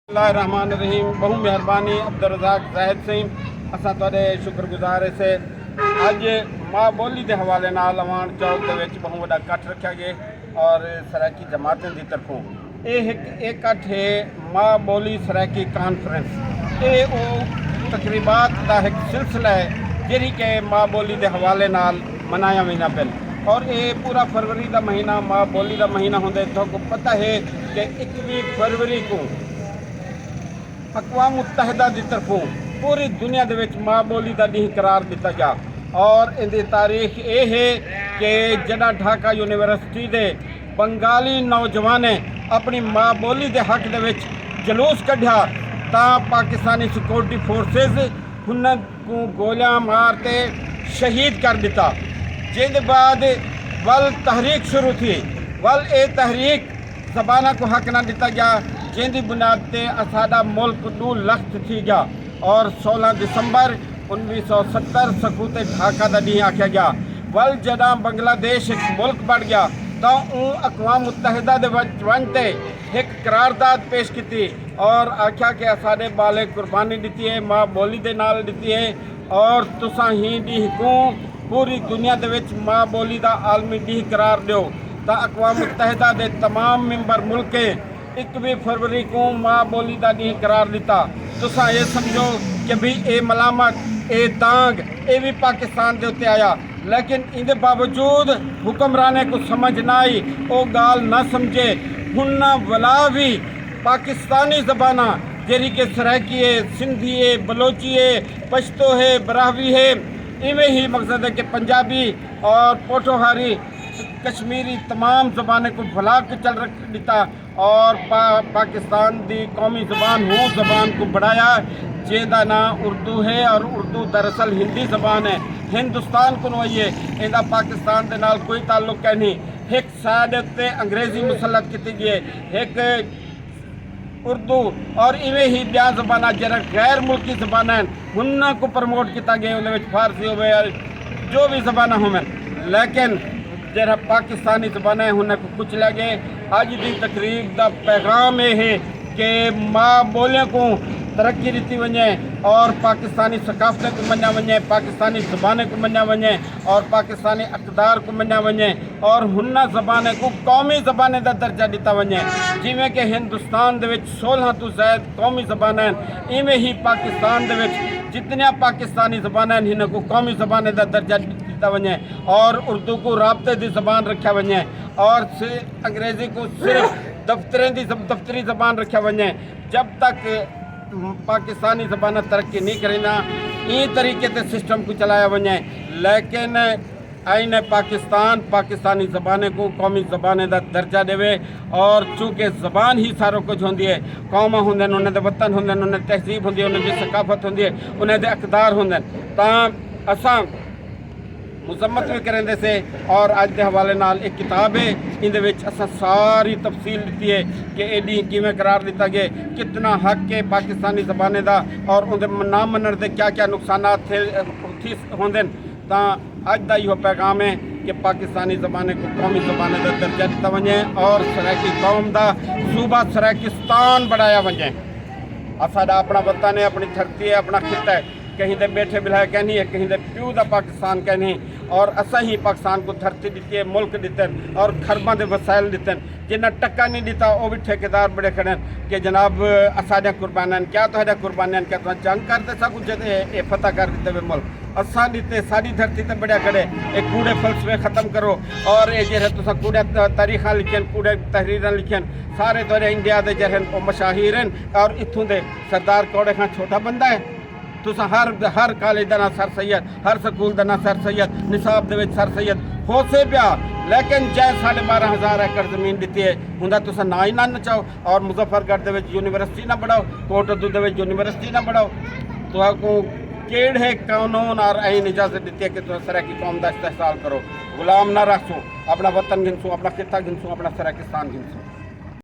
रहमान रहीम बहु मेहरबानी अब्दुल रज़ाक ज़ाहिद सिंह असां तुहाडे शुक्रगुजार से अज माँ बोली के हवाले नाल अवान चौक दे विच बहुत वड्डा इकट्ठ रखा गया और सराकी जमातें की तरफों ये इकट्ठ है माँ बोली सराकी कॉन्फ्रेंस। ये वो तकरीबात का एक सिलसिला है जिहड़ी कि माँ बोली के हवाले नाल मनाया वेंदा पिन और ये पूरा फरवरी का महीना माँ बोली का महीना होंदे तो पता है कि 21 फरवरी को अक़वाम मुत्तहिदा की तरफों पूरी दुनिया के विच माँ बोली का ॾींहुं करार दिता गया और इनकी तारीख ये है कि जड़ा ढाका यूनिवर्सिटी के बंगाली नौजवान अपनी माँ बोली के हक दे विच जलूस कढ़िया तो पाकिस्तानी सिक्योरिटी फोर्सेस उनको गोलियां मारते शहीद कर दिता। जिस बाद वल तहरीक शुरू थी वल ये तहरीक ज़बाना को हक ना दिता गया जिंदी बुनियाद से असाडा मुल्क 2 लाख थी गया और 16 दिसंबर 1970 सकूत ढाका का ॾींहुं आख्या गया। वल जदा बांग्लादेश एक मुल्क बन गया तो अक़वाम मुत्तहिदा दे वनते एक करारदाद पेश की और आख्या कि असाडे बाले कुर्बानी दी है माँ बोली के नाल दी है और तुसा ही ॾींहुं को पूरी दुनिया दे विच माँ बोली का आलमी ॾींहुं करार दो तो अक़वाम मुत्तहिदा के तमाम मेंबर मुल्क 21 फरवरी को माँ बोली का ॾींहुं करार दिता। तुसा ये समझो कि भी ये मलामत ये दांग ये भी पाकिस्तान के उत्ते आया लेकिन इनके बावजूद हुक्मराने को समझ ना आई वो गाल ना समझे हुन्ना वला भी पाकिस्तानी ज़बाना जेरी के सराकी है सिंधी है बलोची है पश्तो है बरावी है इवें ही मकसद है कि पंजाबी और पोठोहारी कश्मीरी तमाम ज़बाने को भुला के चल रख दिता और पाकिस्तान की कौमी ज़बान हो ज़बान को बढ़ाया जिसका नाम उर्दू है और उर्दू दरअसल हिंदी ज़बान है हिंदुस्तान को नोइए इनका पाकिस्तान के नाल कोई ताल्लुक है नहीं। एक साइड उत्ते अंग्रेज़ी मुसलत की गई एक उर्दू और इवें ही बिया ज़बाना जरा गैर मुल्की ज़बान हैं उन्होंने को प्रमोट किया गया उन्हें फारसी हो जो भी ज़बाना हो लेकिन जरा पाकिस्तानी ज़बान है उन्हें को कुछ लगे। अज की तकरीब का पैगाम यह है कि माँ बोलियों को तरक्की दी वने और पाकिस्तानी सकाफ़त को मञा वने पाकिस्तानी ज़बान को मञा वने और पाकिस्तानी अक़दार को मञा वने और हुन ज़बान को कौमी ज़बान का दर्जा दिता वने जिमें कि हिंदुस्तान दे विच 16 तो ज़ायद कौमी ज़बान हैं इवें ही पाकिस्तान दे विच जितने पाकिस्तानी ज़बान हैं इन्हें को कौमी ज़बान का दर्जा दिता वने और उर्दू को राबते की ज़बान रखा वने और अंग्रेज़ी को सिर्फ दफ्तरी ज़बान रखा वने। जब तक पाकिस्तानी ज़बान तरक्की नहीं करेना ये तरीके से सिस्टम को चलाया वने लेकिन आईन पाकिस्तान पाकिस्तानी ज़बान को कौमी ज़बान का दर्जा देवे और चूँकि ज़बान ही सारो कुछ होंगी है कौम होंगे उन्होंने वतन होंगे उन्हें तहजीब होंगी उन्हें सकाफत होंगी उन्हें अक़दार होंगे तो असा मुजम्मत भी करेंदे से और अज के हवाले नाल एक किताब है इहदे विच असां सारी तफसील दी है कि ये ॾींहुं किवें करार दिता गया कितना हक है पाकिस्तानी ज़बान का और उनके ना मनण के क्या क्या नुकसानात होंदे तो अज का यो पैगाम है कि पाकिस्तानी ज़बान को कौमी ज़बान का दर्जा दिता वने और सराकी कौम का सूबा सराकिस्तान बढ़ाया वने। साडा अपना वतन है अपनी धरती है अपना खिता है कहीं दे बैठे बिलाए कहनी है कहीं दे प्यू का पाकिस्तान कहनी और असा ही पाकिस्तान को धरती दी है मुल्क दिते और खरबा के वसाइल दिते जिन्हें टक्का नहीं दिता वो भी ठेकेदार बड़े खड़े कि जनाब असाजा कुर्बान क्या तो कुर्बान क्या तो जंग करते सब कुछ ये फतह कर देते वे मुल्क असा दिते सारी धरती से बड़े खड़े एक कूड़े फलसफे ख़त्म करो और ये जो तुसा कूड़े तारीखा लिखन कूड़े तहरीर लिखन सारे दौरे इंडिया के जो मशाहिर हैं और इतों के सरदार कौड़े का छोटा बंदा है तुसा हर कॉलेज का ना सर सैयद हर स्कूल का ना सर सैयद निसाब के सर सैयद हो से पिया लेकिन जै 12,500 एकड़ जमीन दी है उनका तुसा ना ही ना नचाओ और मुजफ्फरगढ़ के यूनिवर्सिटी ना बढ़ाओ कोटअदू के यूनिवर्सिटी ना बढ़ाओ तो केड़े कानून और आईन इजाजत दी है कि तुम सराकी कौम का इस्तेहसाल करो गुलाम ना रखो अपना वतन गिनसो अपना खिता गिनसो अपना सराकिस्तान गिनसो।